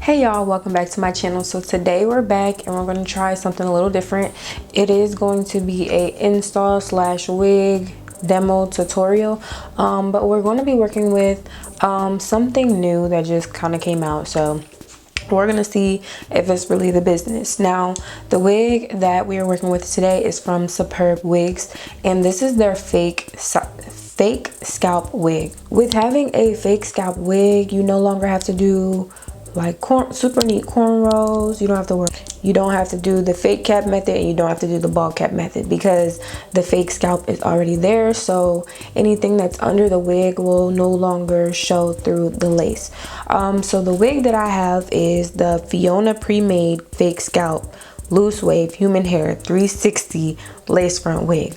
Hey y'all, welcome back to my channel. So today we're back and we're going to try something a little different. It is going to be a install slash wig demo tutorial, but we're going to be working with something new that just kind of came out. So we're gonna see if it's really the business. Now, the wig that we are working with today is from Superbwigs, and this is their fake scalp wig. With having a fake scalp wig, you no longer have to do like super neat cornrows. You don't have to do the fake cap method, and you don't have to do the bald cap method because the fake scalp is already there. So anything that's under the wig will no longer show through the lace. So the wig that I have is the FIONA pre-made fake scalp loose wave human hair 360 lace front wig.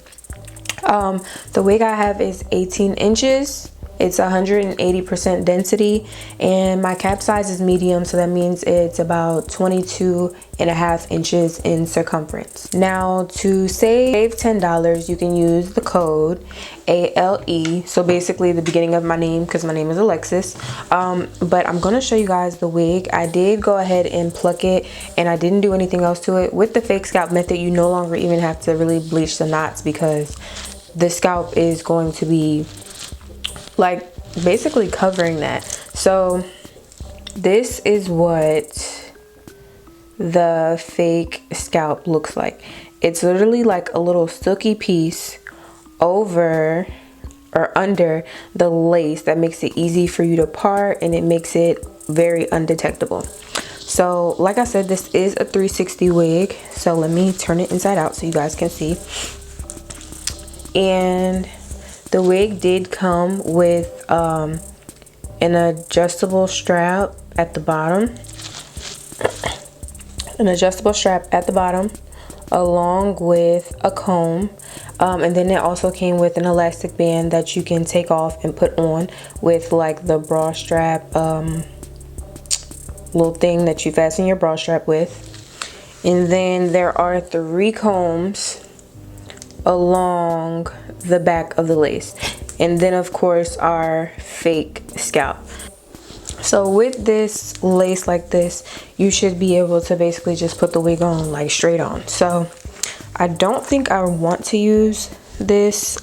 The wig I have is 18 inches. It's 180% density, and my cap size is medium, so that means it's about 22.5 inches in circumference. Now, to save $10, you can use the code ALE, so basically the beginning of my name, because my name is Alexis. But I'm going to show you guys the wig. I did go ahead and pluck it, and I didn't do anything else to it. With the fake scalp method, you no longer even have to really bleach the knots because the scalp is going to be like basically covering that. So this is what the fake scalp looks like. It's literally like a little silky piece over or under the lace that makes it easy for you to part, and it makes it very undetectable. So like I said, this is a 360 wig, so let me turn it inside out so you guys can see. And the wig did come with an adjustable strap at the bottom. Along with a comb. And then it also came with an elastic band that you can take off and put on with like the bra strap little thing that you fasten your bra strap with. And then there are 3 combs along the back of the lace, and then of course our fake scalp. So with this lace like this, you should be able to basically just put the wig on like straight on. So I don't think I want to use this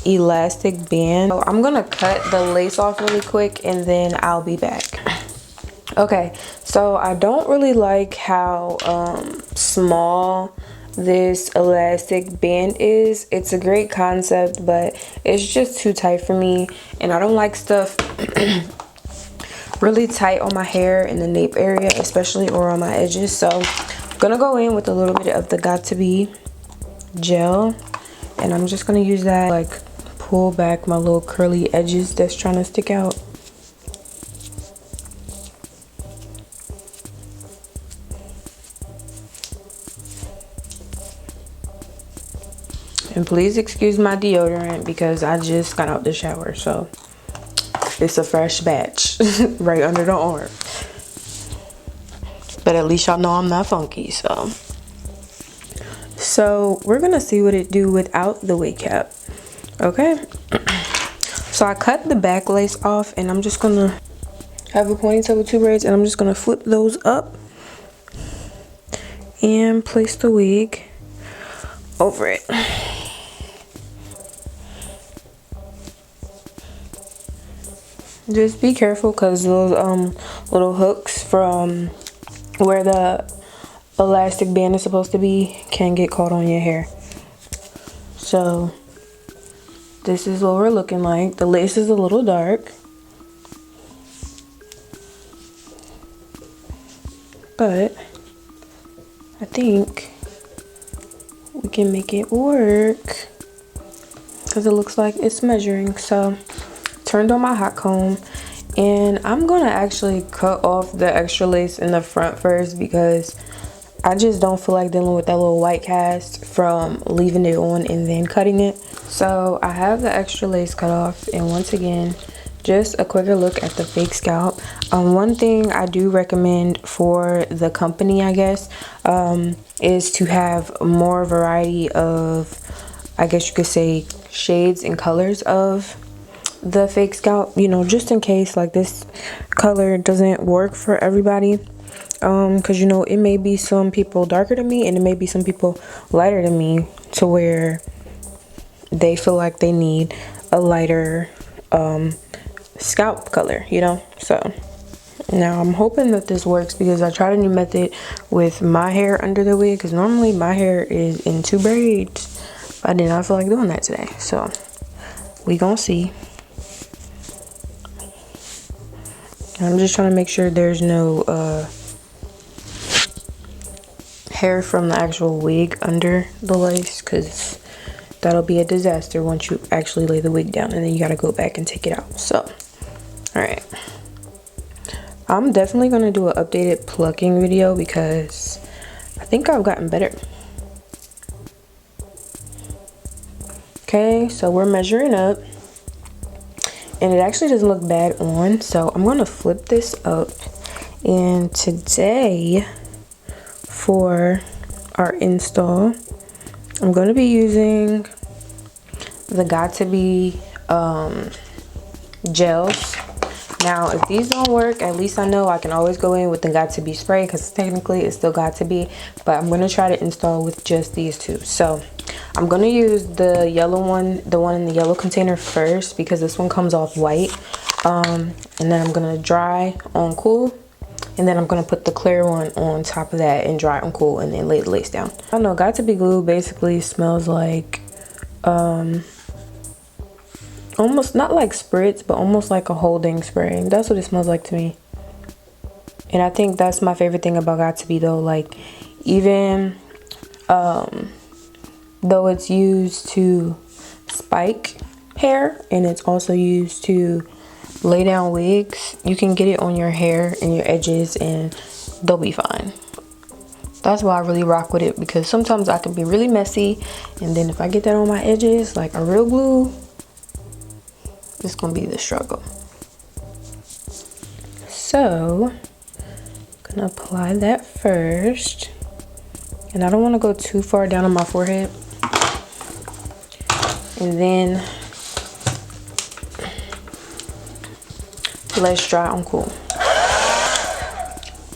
elastic band. So I'm gonna cut the lace off really quick and then I'll be back. Okay, so I don't really like how small this elastic band is. It's a great concept, but it's just too tight for me, and I don't like stuff really tight on my hair in the nape area especially, or on my edges. So I'm gonna go in with a little bit of the Got To Be gel, and I'm just gonna use that like pull back my little curly edges that's trying to stick out. And please excuse my deodorant because I just got out the shower, so it's a fresh batch right under the arm. But at least y'all know I'm not funky, so we're gonna see what it do without the wig cap. Okay, so I cut the back lace off, and I'm just gonna have a ponytail with 2 braids, and I'm just gonna flip those up and place the wig over it. Just be careful because those little hooks from where the elastic band is supposed to be can get caught on your hair. So this is what we're looking like. The lace is a little dark, but I think we can make it work because it looks like it's measuring. So turned on my hot comb, and I'm gonna actually cut off the extra lace in the front first because I just don't feel like dealing with that little white cast from leaving it on and then cutting it. So I have the extra lace cut off, and once again, just a quicker look at the fake scalp. One thing I do recommend for the company, I guess, is to have more variety of, I guess you could say, shades and colors of the Fake Scalp, you know, just in case like this color doesn't work for everybody. Because you know, it may be some people darker than me and it may be some people lighter than me, to where they feel like they need a lighter scalp color, you know. So now I'm hoping that this works, because I tried a new method with my hair under the wig, because normally my hair is in 2 braids. I did not feel like doing that today, so we gonna see. I'm just trying to make sure there's no hair from the actual wig under the lace, because that'll be a disaster once you actually lay the wig down and then you gotta go back and take it out. So all right, I'm definitely gonna do an updated plucking video, because I think I've gotten better. Okay, so we're measuring up and it actually doesn't look bad on, so I'm gonna flip this up. And today for our install, I'm going to be using the Got To Be gels. Now if these don't work, at least I know I can always go in with the Got To Be spray, because technically it's still Got To Be, but I'm going to try to install with just these two. So I'm going to use the yellow one, the one in the yellow container first, because this one comes off white. And then I'm going to dry on cool. And then I'm going to put the clear one on top of that and dry on cool, and then lay the lace down. I don't know, Got To Be glue basically smells like, almost not like spritz, but almost like a holding spray. That's what it smells like to me. And I think that's my favorite thing about Got To Be though. Like, even though it's used to spike hair and it's also used to lay down wigs, you can get it on your hair and your edges and they'll be fine. That's why I really rock with it, because sometimes I can be really messy, and then if I get that on my edges like a real glue, it's gonna be the struggle. So I'm gonna apply that first, and I don't want to go too far down on my forehead. And then let's dry on cool.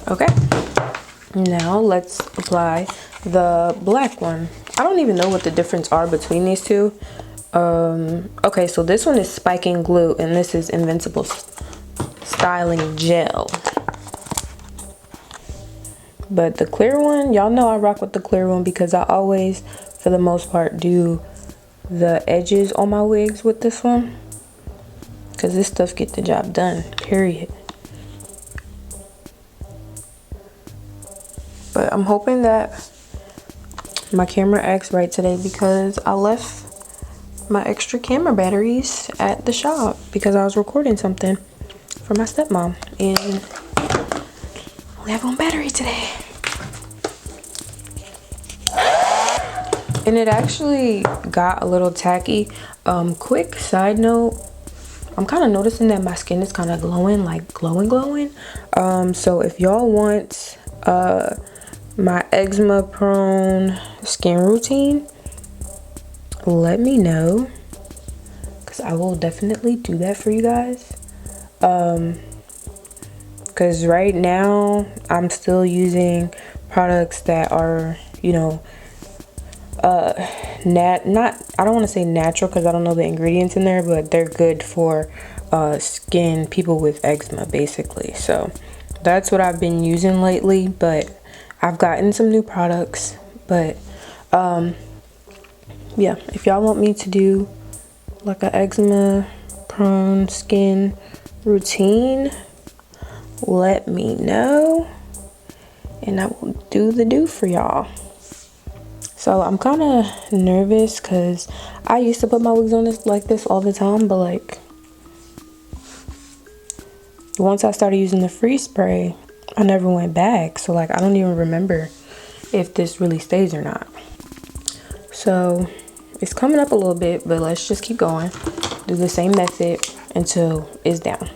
Okay, now let's apply the black one. I don't even know what the difference are between these two. Okay, so this one is spiking glue and this is Invincible styling gel. But the clear one, y'all know I rock with the clear one, because I always, for the most part, do the edges on my wigs with this one, because this stuff get the job done, period. But I'm hoping that my camera acts right today, because I left my extra camera batteries at the shop because I was recording something for my stepmom, and we have one battery today. And it actually got a little tacky. Quick side note, I'm kind of noticing that my skin is kind of glowing, like glowing. So if y'all want my eczema prone skin routine, let me know, because I will definitely do that for you guys. Because right now I'm still using products that are, you know, I don't want to say natural, because I don't know the ingredients in there, but they're good for skin, people with eczema basically. So that's what I've been using lately, but I've gotten some new products. But yeah, if y'all want me to do like an eczema prone skin routine, let me know and I will do the do for y'all. So I'm kind of nervous, because I used to put my wigs on this like this all the time, but like once I started using the free spray, I never went back. So like I don't even remember if this really stays or not. So it's coming up a little bit, but let's just keep going. Do the same method until it's down.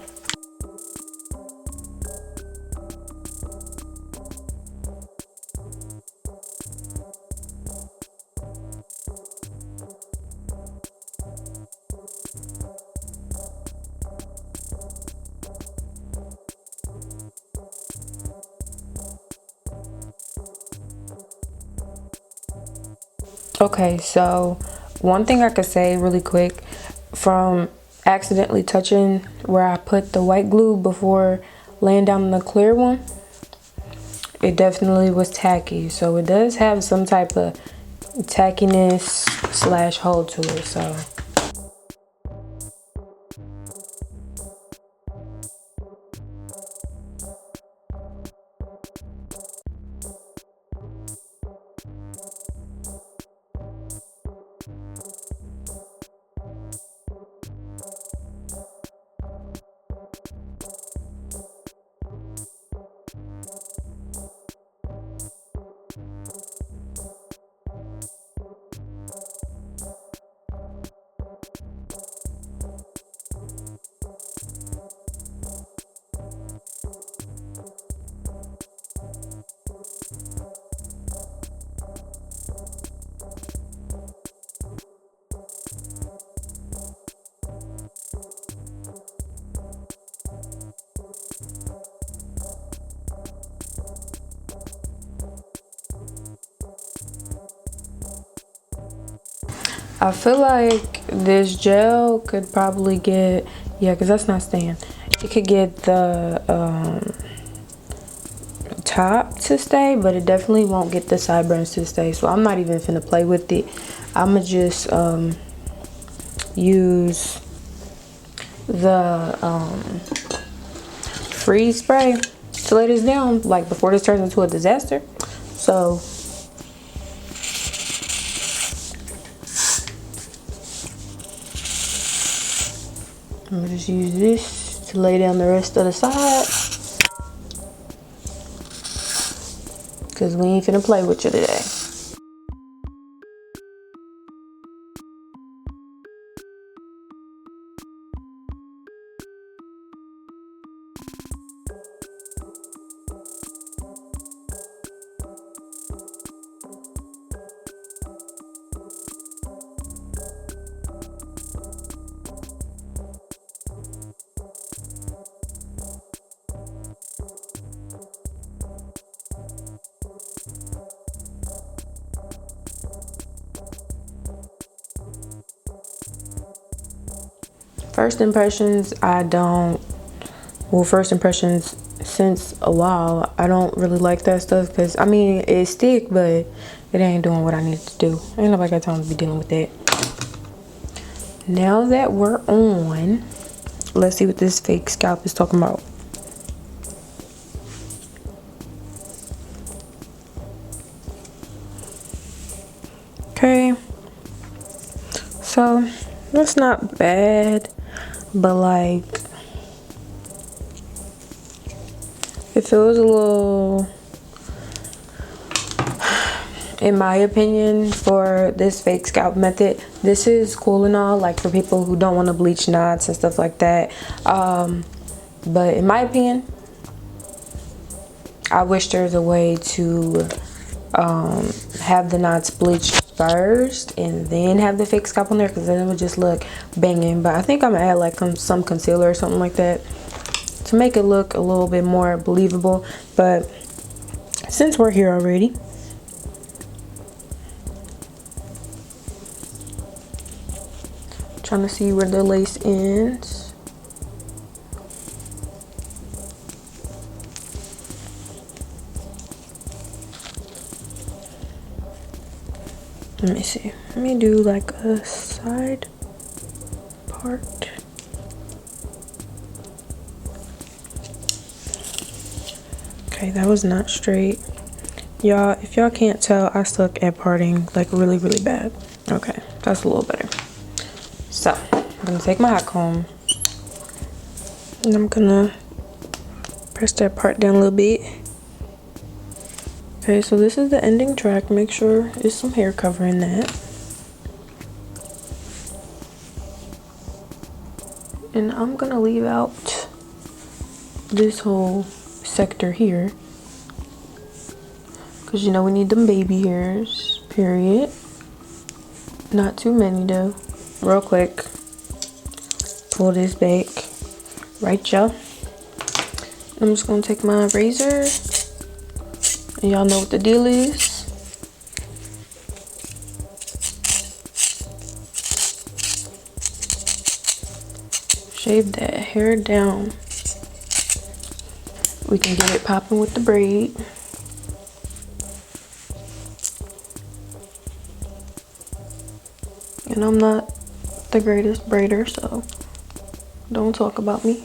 Okay, so one thing I could say really quick, from accidentally touching where I put the white glue before laying down the clear one, it definitely was tacky. So it does have some type of tackiness / hold to it. So I feel like this gel could probably get, yeah, because that's not staying. It could get the top to stay, but it definitely won't get the sideburns to stay. So I'm not even finna play with it. I'ma just use the freeze spray to lay this down, like before this turns into a disaster. So I'm gonna just use this to lay down the rest of the side, because we ain't finna play with you today. First impressions, first impressions since a while, I don't really like that stuff, because I mean, it stick, but it ain't doing what I need to do. Ain't nobody got time to be dealing with that. Now that we're on, let's see what this fake scalp is talking about. Okay, so that's not bad, but like, it feels a little, in my opinion, for this fake scalp method, this is cool and all, like for people who don't want to bleach knots and stuff like that, but in my opinion, I wish there's a way to have the knots bleached first and then have the fake scalp on there, because then it would just look banging. But I think I'm gonna add like some concealer or something like that to make it look a little bit more believable. But since we're here already, trying to see where the lace ends. Let me see. Let me do like a side part. Okay, that was not straight. Y'all, if y'all can't tell, I suck at parting like really, really bad. Okay, that's a little better. So, I'm gonna take my hot comb and I'm gonna press that part down a little bit. Okay, so this is the ending track. Make sure there's some hair covering that. And I'm gonna leave out this whole sector here, because you know we need them baby hairs, period. Not too many though. Real quick, pull this back, right y'all. I'm just gonna take my razor. Y'all know what the deal is. shave that hair down. We can get it popping with the braid. And I'm not the greatest braider, so don't talk about me.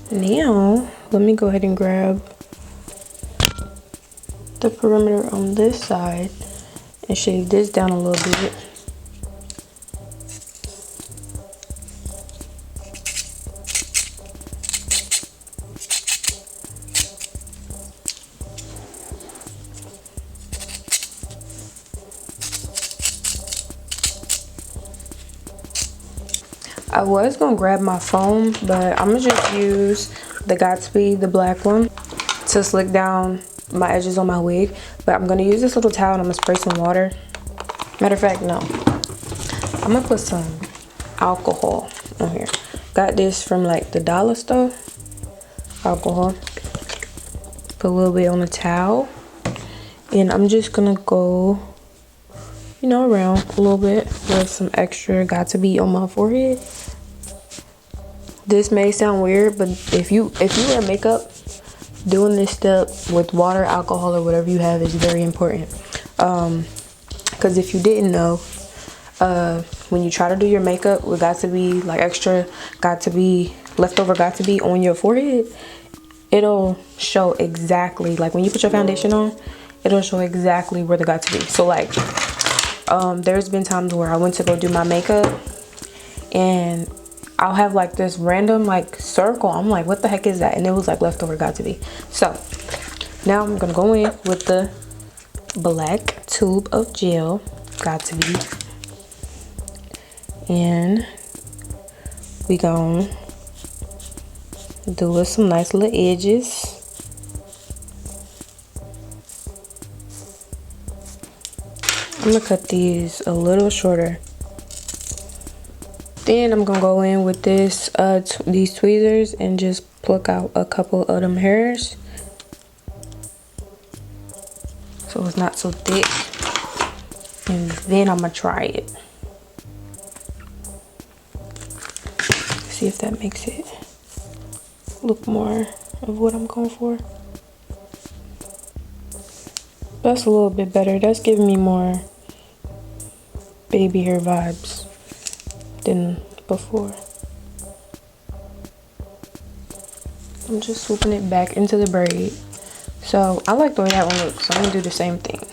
Now, let me go ahead and grab the perimeter on this side and shave this down a little bit. I was gonna grab my foam, but I'm gonna just use the Godspeed, the black one, to slick down my edges on my wig. But I'm gonna use this little towel and I'm gonna spray some water. Matter of fact, no. I'm gonna put some alcohol on here. Got this from like the dollar store. Alcohol. Put a little bit on the towel. And I'm just gonna go, you know, around a little bit with some extra Got2b on my forehead. This may sound weird, but if you wear makeup, doing this step with water, alcohol, or whatever you have is very important. Because if you didn't know, when you try to do your makeup with Got2b, like extra Got2b, leftover Got2b on your forehead, it'll show exactly, like when you put your foundation on, it'll show exactly where the Got2b. So like, there's been times where I went to go do my makeup and I'll have like this random like circle. I'm like, what the heck is that? And it was like leftover Got2b. So now I'm gonna go in with the black tube of gel Got2b, and we gonna do with some nice little edges. I'm gonna cut these a little shorter. Then I'm gonna go in with this these tweezers and just pluck out a couple of them hairs so it's not so thick. And then I'm gonna try it. See if that makes it look more of what I'm going for. That's a little bit better. That's giving me more baby hair vibes than before. I'm just swooping it back into the braid. So I like the way that one looks, so I'm gonna do the same thing.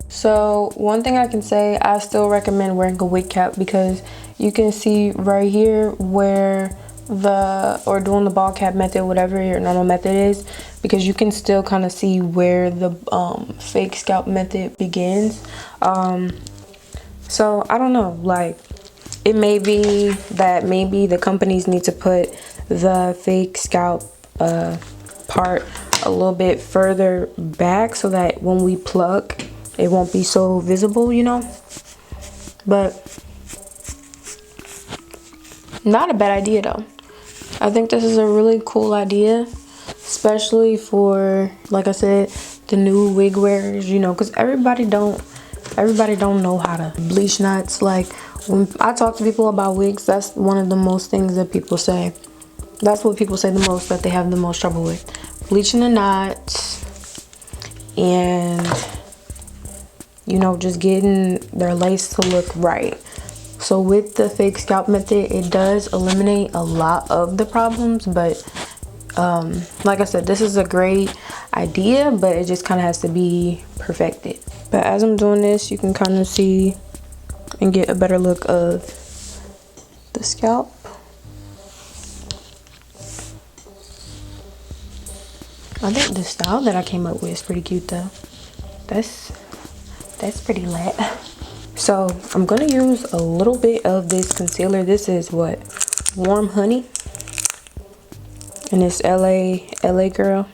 So one thing I can say, I still recommend wearing a wig cap because you can see right here where or doing the ball cap method, whatever your normal method is, because you can still kind of see where the fake scalp method begins. So I don't know, like it may be that maybe the companies need to put the fake scalp part a little bit further back so that when we pluck it won't be so visible, you know. But not a bad idea though. I think this is a really cool idea, especially for, like I said, the new wig wearers, you know, because everybody don't everybody don't know how to bleach knots. Like when I talk to people about wigs, that's one of the most things that people say. That's what people say the most, that they have the most trouble with. Bleaching the knots and, you know, just getting their lace to look right. So with the fake scalp method, it does eliminate a lot of the problems, but like I said, this is a great idea, but it just kind of has to be perfected. But as I'm doing this, you can kind of see and get a better look of the scalp. I think the style that I came up with is pretty cute though. That's pretty lit. So I'm gonna use a little bit of this concealer. This is what? Warm Honey. And it's LA Girl.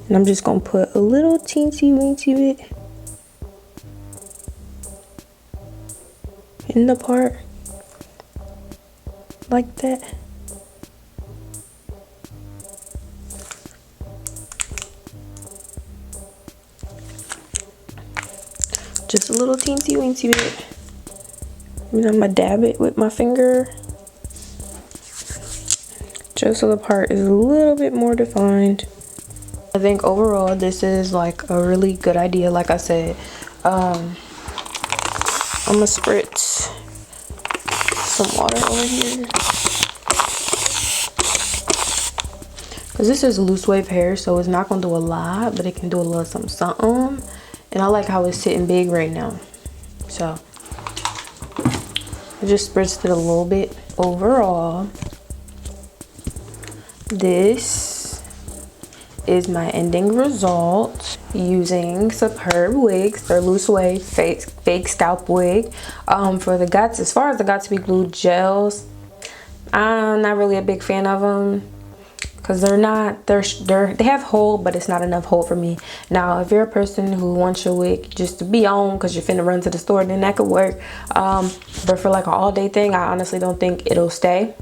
And I'm just gonna put a little teensy weensy bit in the part like that. Just a little teensy weensy bit. And I'm gonna dab it with my finger, just so the part is a little bit more defined. I think overall this is like a really good idea. Like I said, I'm gonna spritz some water over here, because this is loose wave hair, so it's not gonna do a lot, but it can do a little something. And I like how it's sitting big right now, so I just spritzed it a little bit. Overall, this is my ending result using Superbwigs, their loose wave fake scalp wig. For the Got, as far as the Got to Be Glued gels, I'm not really a big fan of them, because they have hold, but it's not enough hold for me. Now if you're a person who wants your wig just to be on because you're finna run to the store, then that could work. But for like an all-day thing, I honestly don't think it'll stay.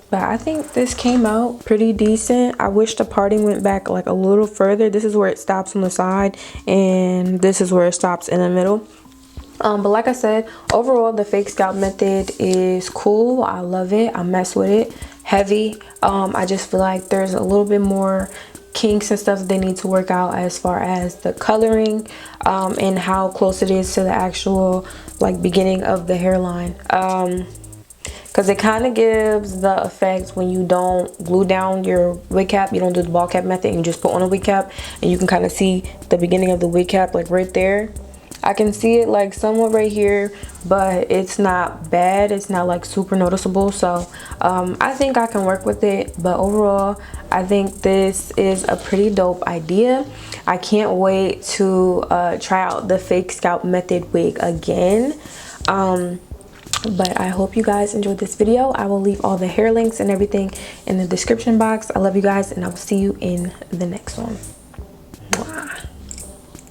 But I think this came out pretty decent. I wish the parting went back like a little further. This is where it stops on the side, and this is where it stops in the middle. But like I said, overall the fake scalp method is cool. I love it. I mess with it heavy. I just feel like there's a little bit more kinks and stuff they need to work out as far as the coloring, and how close it is to the actual like beginning of the hairline. Because it kind of gives the effect when you don't glue down your wig cap, you don't do the ball cap method, and you just put on a wig cap, and you can kind of see the beginning of the wig cap like right there. I can see it like somewhat right here, but it's not bad. It's not like super noticeable. So I think I can work with it. But overall, I think this is a pretty dope idea. I can't wait to try out the fake scalp method wig again. But I hope you guys enjoyed this video. I will leave all the hair links and everything in the description box. I love you guys, and I will see you in the next one.